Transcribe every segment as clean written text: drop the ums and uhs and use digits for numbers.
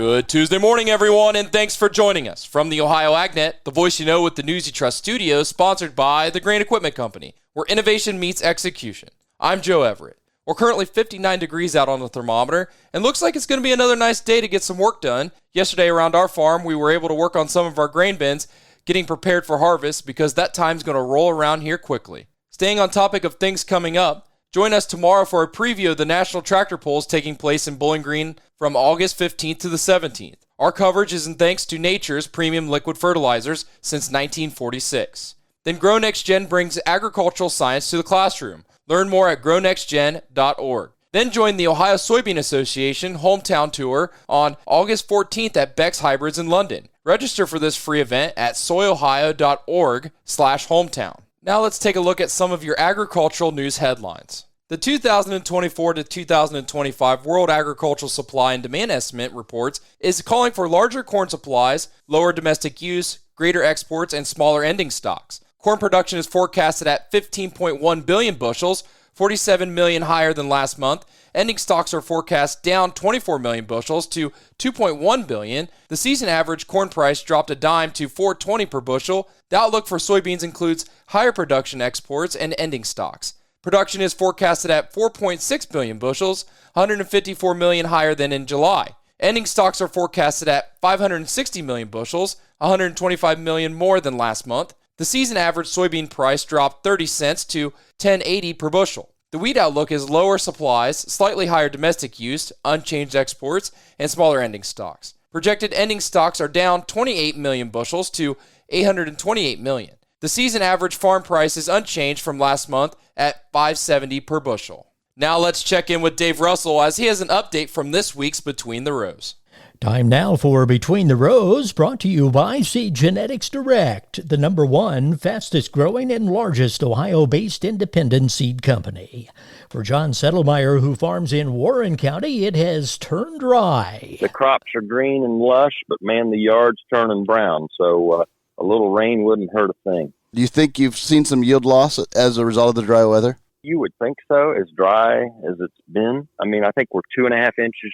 Good Tuesday morning, everyone, and thanks for joining us. From the Ohio AgNet, the voice you know with the News You Trust studios, sponsored by the Grain Equipment Company, where innovation meets execution. I'm Joe Everett. We're currently 59 degrees out on the thermometer, and looks like it's going to be another nice day to get some work done. Yesterday around our farm, we were able to work on some of our grain bins, getting prepared for harvest, because that time's going to roll around here quickly. Staying on topic of things coming up, join us tomorrow for a preview of the National Tractor Pulls taking place in Bowling Green from August 15th to the 17th. Our coverage is in thanks to Nature's premium liquid fertilizers since 1946. Then Grow Next Gen brings agricultural science to the classroom. Learn more at grownextgen.org. Then join the Ohio Soybean Association Hometown Tour on August 14th at Beck's Hybrids in London. Register for this free event at soyohio.org/hometown. Now let's take a look at some of your agricultural news headlines. The 2024 to 2025 World Agricultural Supply and Demand Estimate reports is calling for larger corn supplies, lower domestic use, greater exports, and smaller ending stocks. Corn production is forecasted at 15.1 billion bushels, 47 million higher than last month. Ending stocks are forecast down 24 million bushels to 2.1 billion. The season average corn price dropped a dime to $4.20 per bushel. The outlook for soybeans includes higher production, exports, and ending stocks. Production is forecasted at 4.6 billion bushels, 154 million higher than in July. Ending stocks are forecasted at 560 million bushels, 125 million more than last month. The season average soybean price dropped 30 cents to $10.80 per bushel. The wheat outlook is lower supplies, slightly higher domestic use, unchanged exports, and smaller ending stocks. Projected ending stocks are down 28 million bushels to 828 million. The season average farm price is unchanged from last month at $5.70 per bushel. Now let's check in with Dave Russell as he has an update from this week's Between the Rows. Time now for Between the Rows, brought to you by Seed Genetics Direct, the #1 fastest growing and largest Ohio-based independent seed company. For John Settlemyer, who farms in Warren County, it has turned dry. The crops are green and lush, but man, the yard's turning brown, so a little rain wouldn't hurt a thing. Do you think you've seen some yield loss as a result of the dry weather? You would think so, as dry as it's been. I mean, I think we're 2.5 inches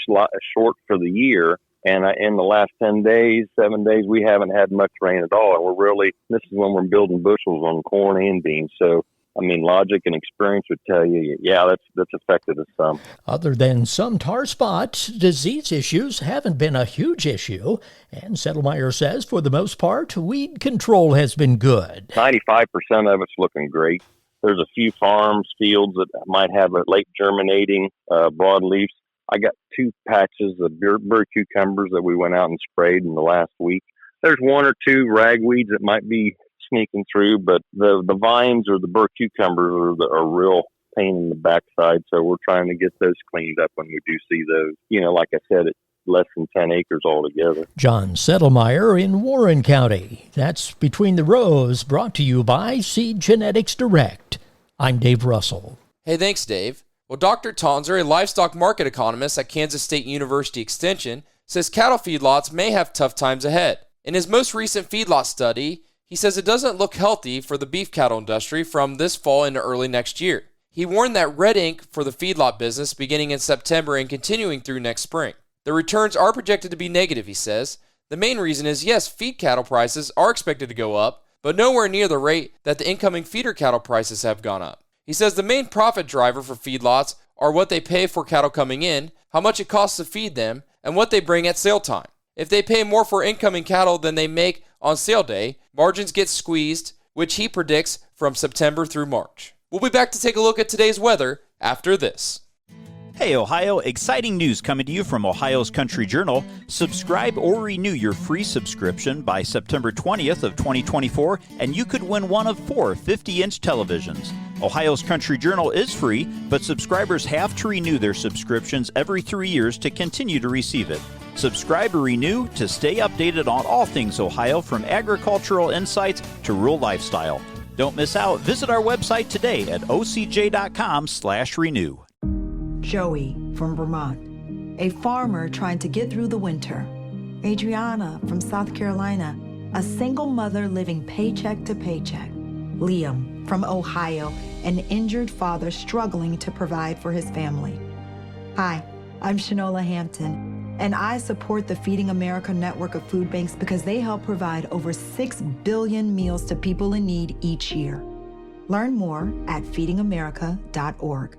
short for the year. And in the last 7 days, we haven't had much rain at all. And this is when we're building bushels on corn and beans. So, I mean, logic and experience would tell you, yeah, that's affected us some. Other than some tar spots, disease issues haven't been a huge issue. And Settlemyer says, for the most part, weed control has been good. 95% of it's looking great. There's a few fields that might have a late germinating broadleaf. I got 2 patches of bird cucumbers that we went out and sprayed in the last week. There's 1 or 2 ragweeds that might be sneaking through, but the vines or the bird cucumbers are a real pain in the backside, so we're trying to get those cleaned up when we do see those. You know, like I said, it's less than 10 acres altogether. John Settlemyer in Warren County. That's Between the Rows, brought to you by Seed Genetics Direct. I'm Dave Russell. Hey, thanks, Dave. Well, Dr. Tonzer, a livestock market economist at Kansas State University Extension, says cattle feedlots may have tough times ahead. In his most recent feedlot study, he says it doesn't look healthy for the beef cattle industry from this fall into early next year. He warned that red ink for the feedlot business beginning in September and continuing through next spring. The returns are projected to be negative, he says. The main reason is, yes, feed cattle prices are expected to go up, but nowhere near the rate that the incoming feeder cattle prices have gone up. He says the main profit driver for feedlots are what they pay for cattle coming in, how much it costs to feed them, and what they bring at sale time. If they pay more for incoming cattle than they make on sale day, margins get squeezed, which he predicts from September through March. We'll be back to take a look at today's weather after this. Hey Ohio, exciting news coming to you from Ohio's Country Journal. Subscribe or renew your free subscription by September 20th of 2024 and you could win one of 4 50-inch televisions. Ohio's Country Journal is free, but subscribers have to renew their subscriptions every 3 years to continue to receive it. Subscribe or renew to stay updated on all things Ohio, from agricultural insights to rural lifestyle. Don't miss out. Visit our website today at ocj.com/renew. Joey from Vermont, a farmer trying to get through the winter. Adriana from South Carolina, a single mother living paycheck to paycheck. Liam from Ohio, an injured father struggling to provide for his family. Hi, I'm Shanola Hampton, And I support the Feeding America network of food banks because they help provide over 6 billion meals to people in need each year. Learn more at feedingamerica.org.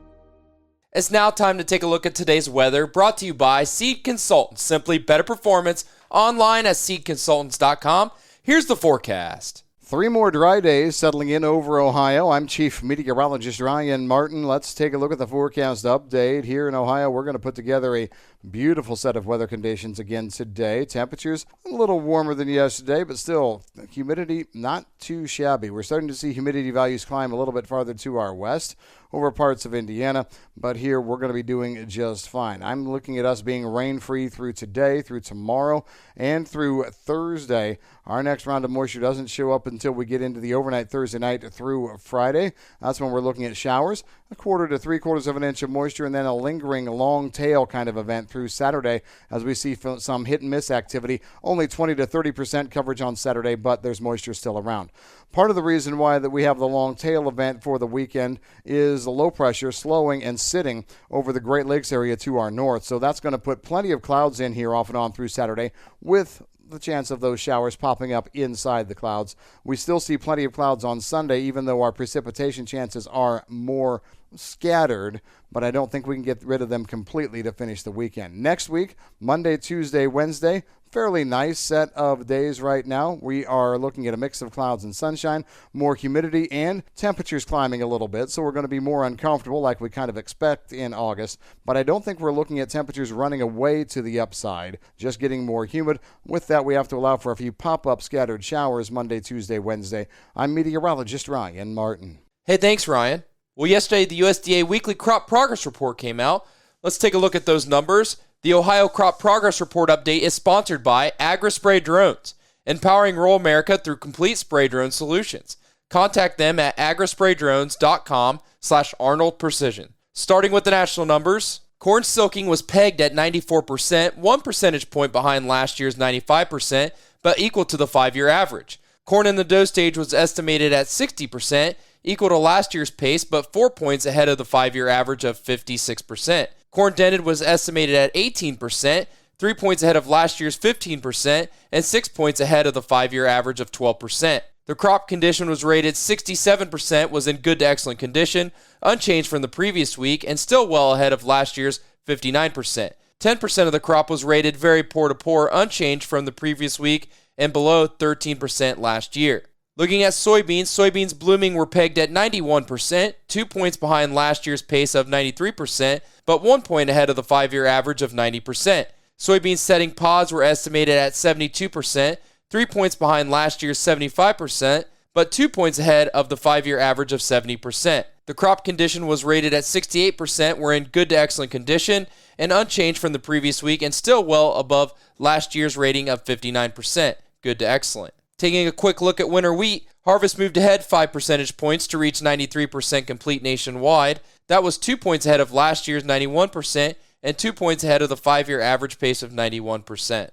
It's now time to take a look at today's weather, brought to you by Seed Consultants. Simply better performance, online at seedconsultants.com. Here's the forecast. 3 more dry days settling in over Ohio. I'm Chief Meteorologist Ryan Martin. Let's take a look at the forecast update. Here in Ohio, we're going to put together a beautiful set of weather conditions again today. Temperatures a little warmer than yesterday, but still humidity not too shabby. We're starting to see humidity values climb a little bit farther to our west over parts of Indiana, but here we're going to be doing just fine. I'm looking at us being rain-free through today, through tomorrow, and through Thursday. Our next round of moisture doesn't show up until we get into the overnight Thursday night through Friday. That's when we're looking at showers, 1/4 to 3/4 of an inch of moisture, and then a lingering long tail kind of event through Saturday as we see some hit and miss activity. Only 20 to 30% coverage on Saturday, but there's moisture still around. Part of the reason why that we have the long tail event for the weekend is the low pressure slowing and sitting over the Great Lakes area to our north. So that's going to put plenty of clouds in here off and on through Saturday, with the chance of those showers popping up inside the clouds. We still see plenty of clouds on Sunday, even though our precipitation chances are more scattered, but I don't think we can get rid of them completely to finish the weekend. Next week, Monday, Tuesday, Wednesday, fairly nice set of days right now. We are looking at a mix of clouds and sunshine, more humidity, and temperatures climbing a little bit, so we're going to be more uncomfortable like we kind of expect in August. But I don't think we're looking at temperatures running away to the upside, just getting more humid. With that, we have to allow for a few pop-up scattered showers Monday, Tuesday, Wednesday. I'm meteorologist Ryan Martin. Hey, thanks, Ryan. Well, yesterday, the USDA Weekly Crop Progress Report came out. Let's take a look at those numbers. The Ohio Crop Progress Report update is sponsored by AgriSpray Drones, empowering rural America through complete spray drone solutions. Contact them at agrispraydrones.com/Arnold Precision. Starting with the national numbers, corn silking was pegged at 94%, 1 percentage point behind last year's 95%, but equal to the 5-year average. Corn in the dough stage was estimated at 60%, equal to last year's pace, but 4 points ahead of the 5-year average of 56%. Corn dented was estimated at 18%, 3 points ahead of last year's 15%, and 6 points ahead of the 5-year average of 12%. The crop condition was rated 67%, was in good to excellent condition, unchanged from the previous week, and still well ahead of last year's 59%. 10% of the crop was rated very poor to poor, unchanged from the previous week, and below 13% last year. Looking at soybeans blooming were pegged at 91%, 2 points behind last year's pace of 93%, but 1 point ahead of the 5-year average of 90%. Soybeans setting pods were estimated at 72%, 3 points behind last year's 75%, but 2 points ahead of the 5-year average of 70%. The crop condition was rated at 68%, were in good to excellent condition, and unchanged from the previous week, and still well above last year's rating of 59%, good to excellent. Taking a quick look at winter wheat, harvest moved ahead 5 percentage points to reach 93% complete nationwide. That was 2 points ahead of last year's 91% and 2 points ahead of the 5-year average pace of 91%.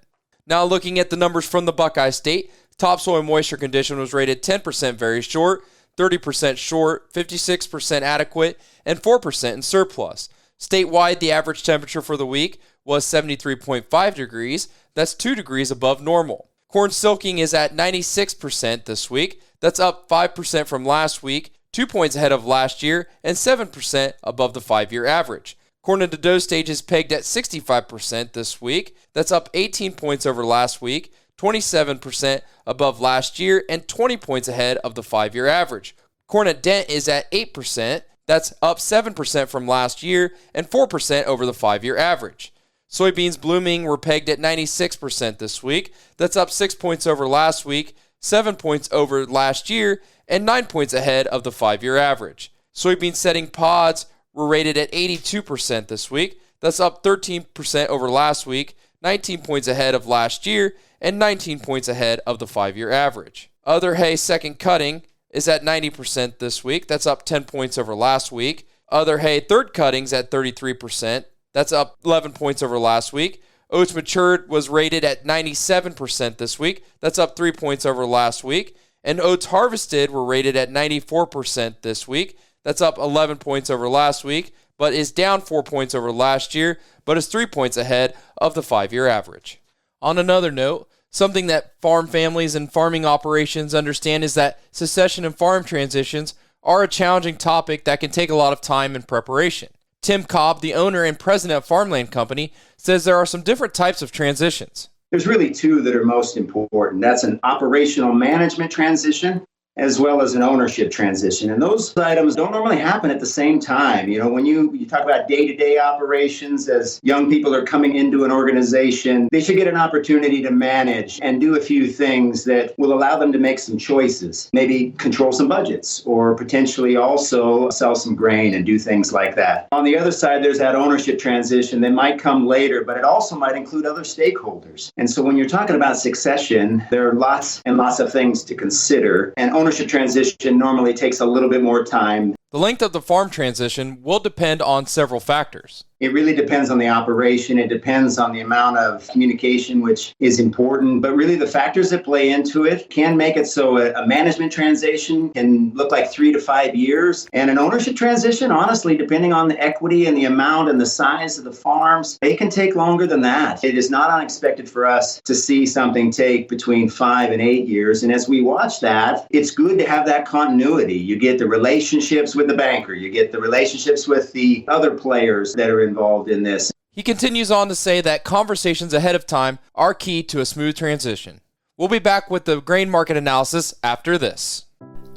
Now looking at the numbers from the Buckeye State, topsoil moisture condition was rated 10% very short, 30% short, 56% adequate, and 4% in surplus. Statewide, the average temperature for the week was 73.5 degrees. That's 2 degrees above normal. Corn silking is at 96% this week. That's up 5% from last week, 2 points ahead of last year, and 7% above the 5-year average. Corn in the dough stage is pegged at 65% this week. That's up 18 points over last week, 27% above last year, and 20 points ahead of the 5-year average. Corn at dent is at 8%. That's up 7% from last year and 4% over the 5-year average. Soybeans blooming were pegged at 96% this week. That's up 6 points over last week, 7 points over last year, and 9 points ahead of the 5-year average. Soybean setting pods were rated at 82% this week. That's up 13% over last week, 19 points ahead of last year, and 19 points ahead of the 5-year average. Other hay second cutting is at 90% this week. That's up 10 points over last week. Other hay third cuttings at 33%. That's up 11 points over last week. Oats matured was rated at 97% this week. That's up 3 points over last week. And oats harvested were rated at 94% this week. That's up 11 points over last week, but is down 4 points over last year, but is 3 points ahead of the 5-year average. On another note, something that farm families and farming operations understand is that succession and farm transitions are a challenging topic that can take a lot of time and preparation. Tim Cobb, the owner and president of Farmland Company, says there are some different types of transitions. There's really two that are most important. That's an operational management transition as well as an ownership transition. And those items don't normally happen at the same time. You know, when you talk about day-to-day operations, as young people are coming into an organization, they should get an opportunity to manage and do a few things that will allow them to make some choices, maybe control some budgets or potentially also sell some grain and do things like that. On the other side, there's that ownership transition that might come later, but it also might include other stakeholders. And so when you're talking about succession, there are lots and lots of things to consider. And ownership transition normally takes a little bit more time. The length of the farm transition will depend on several factors. It really depends on the operation. It depends on the amount of communication, which is important. But really the factors that play into it can make it so a management transition can look like 3 to 5 years. And an ownership transition, honestly, depending on the equity and the amount and the size of the farms, they can take longer than that. It is not unexpected for us to see something take between 5 and 8 years. And as we watch that, it's good to have that continuity. You get the relationships with the banker. You get the relationships with the other players that are involved in this. He continues on to say that conversations ahead of time are key to a smooth transition. We'll be back with the grain market analysis after this.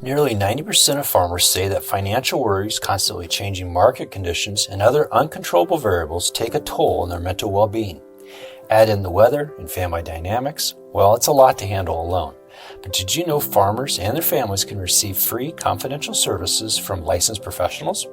Nearly 90% of farmers say that financial worries, constantly changing market conditions, and other uncontrollable variables take a toll on their mental well-being. Add in the weather and family dynamics, well, it's a lot to handle alone. But did you know farmers and their families can receive free confidential services from licensed professionals?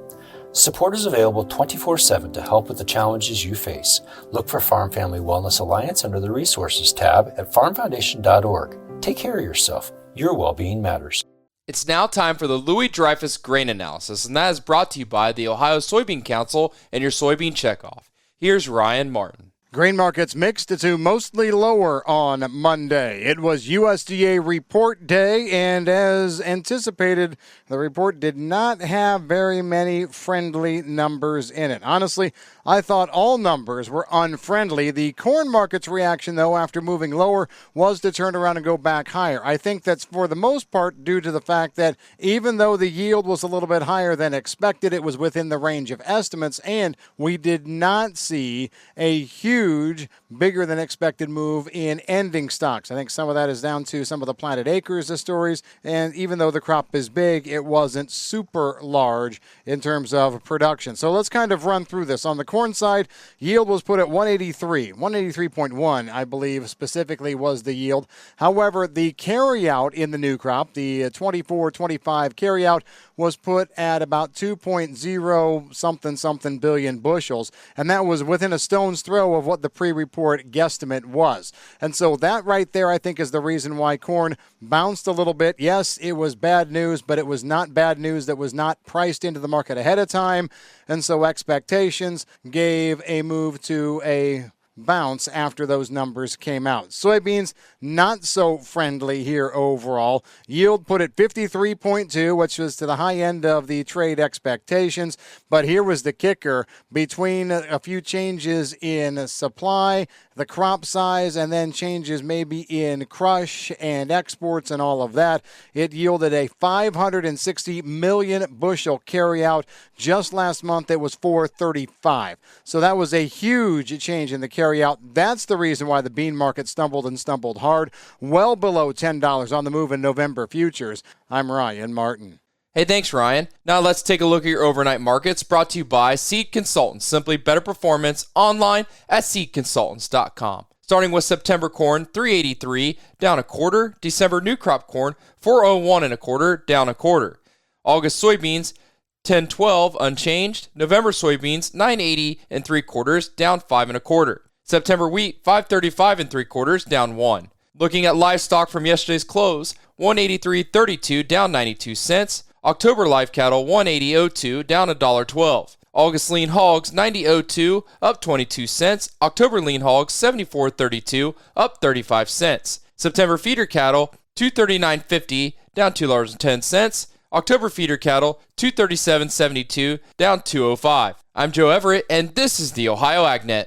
Support is available 24/7 to help with the challenges you face. Look for Farm Family Wellness Alliance under the Resources tab at farmfoundation.org. Take care of yourself. Your well-being matters. It's now time for the Louis Dreyfus Grain Analysis, and that is brought to you by the Ohio Soybean Council and your soybean checkoff. Here's Ryan Martin. Grain markets mixed to mostly lower on Monday. It was USDA report day, and as anticipated, the report did not have very many friendly numbers in it. Honestly, I thought all numbers were unfriendly. The corn market's reaction, though, after moving lower, was to turn around and go back higher. I think that's for the most part due to the fact that even though the yield was a little bit higher than expected, it was within the range of estimates, and we did not see a huge, bigger than expected move in ending stocks. I think some of that is down to some of the planted acres of stories, and even though the crop is big, it wasn't super large in terms of production. So let's kind of run through this. On the corn side, yield was put at 183.1, I believe specifically was the yield. However, the carryout in the new crop, the 24-25 carryout, was put at about 2.0 something billion bushels, and that was within a stone's throw of what the pre-report guesstimate was. And so that right there, I think, is the reason why corn bounced a little bit. Yes, it was bad news, but it was not bad news that was not priced into the market ahead of time, and so expectations gave a move to a bounce after those numbers came out. Soybeans, not so friendly here overall. Yield put at 53.2, which was to the high end of the trade expectations. But here was the kicker. Between a few changes in supply, the crop size, and then changes maybe in crush and exports and all of that, it yielded a 560 million bushel carryout. Just last month, it was 435. So that was a huge change in the carryout. That's the reason why the bean market stumbled hard, well below $10 on the move in November futures. I'm Ryan Martin. Hey, thanks, Ryan. Now let's take a look at your overnight markets, brought to you by Seed Consultants. Simply better performance online at seedconsultants.com. Starting with September corn, 383, down a quarter. December new crop corn, 401 and a quarter, down a quarter. August soybeans, 1012, unchanged. November soybeans, 980 and 3/4, down 5 1/4. September wheat, 535 and 3/4, down 1. Looking at livestock from yesterday's close, 183.32, down 92 cents. October live cattle, 180.02, down $1.12. August lean hogs, 90.02, up 22 cents. October lean hogs, 74.32, up 35 cents. September feeder cattle, 239.50, down $2.10. October feeder cattle 237.72, down 205. I'm Joe Everett, and this is the Ohio AgNet.